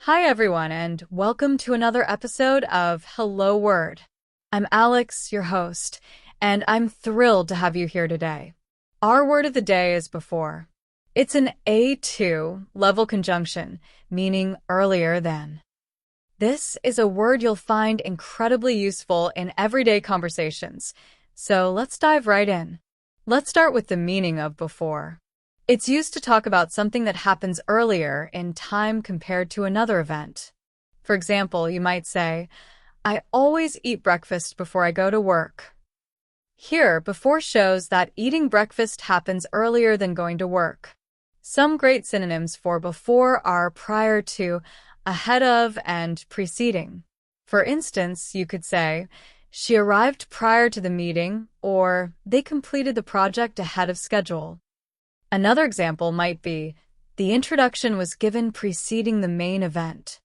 Hi, everyone, and welcome to another episode of Hello Word. I'm Alex, your host, and I'm thrilled to have you here today. Our word of the day is before. It's an A2 level conjunction, meaning earlier than. This is a word you'll find incredibly useful in everyday conversations, so let's dive right in. Let's start with the meaning of before. It's used to talk about something that happens earlier in time compared to another event. For example, you might say, I always eat breakfast before I go to work. Here, before shows that eating breakfast happens earlier than going to work. Some great synonyms for before are prior to, ahead of, and preceding. For instance, you could say, she arrived prior to the meeting, or they completed the project ahead of schedule. Another example might be, the introduction was given preceding the main event.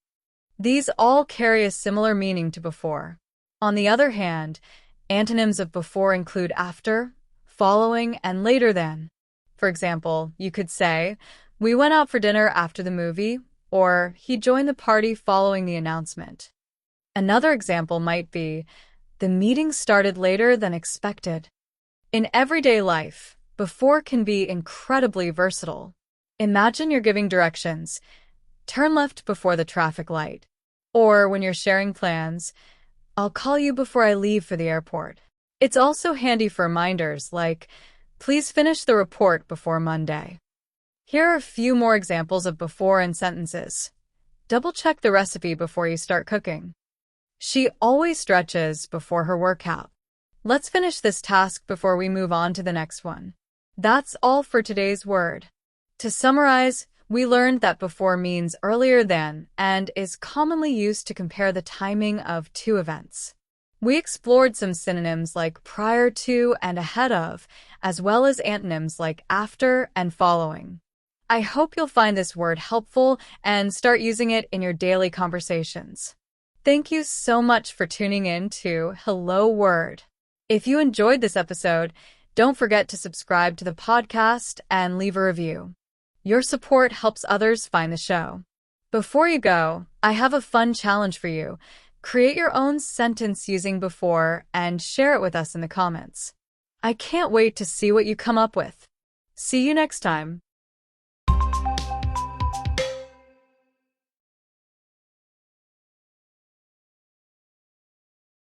These all carry a similar meaning to before. On the other hand, antonyms of before include after, following, and later than. For example, you could say, we went out for dinner after the movie, or he joined the party following the announcement. Another example might be, the meeting started later than expected. In everyday life, before can be incredibly versatile. Imagine you're giving directions, turn left before the traffic light. Or when you're sharing plans, I'll call you before I leave for the airport. It's also handy for reminders like, please finish the report before Monday. Here are a few more examples of before in sentences. Double-check the recipe before you start cooking. She always stretches before her workout. Let's finish this task before we move on to the next one. That's all for today's word. To summarize, we learned that before means earlier than and is commonly used to compare the timing of two events. We explored some synonyms like prior to and ahead of, as well as antonyms like after and following. I hope you'll find this word helpful and start using it in your daily conversations. Thank you so much for tuning in to Hello Word. If you enjoyed this episode, don't forget to subscribe to the podcast and leave a review. Your support helps others find the show. Before you go, I have a fun challenge for you. Create your own sentence using before and share it with us in the comments. I can't wait to see what you come up with. See you next time.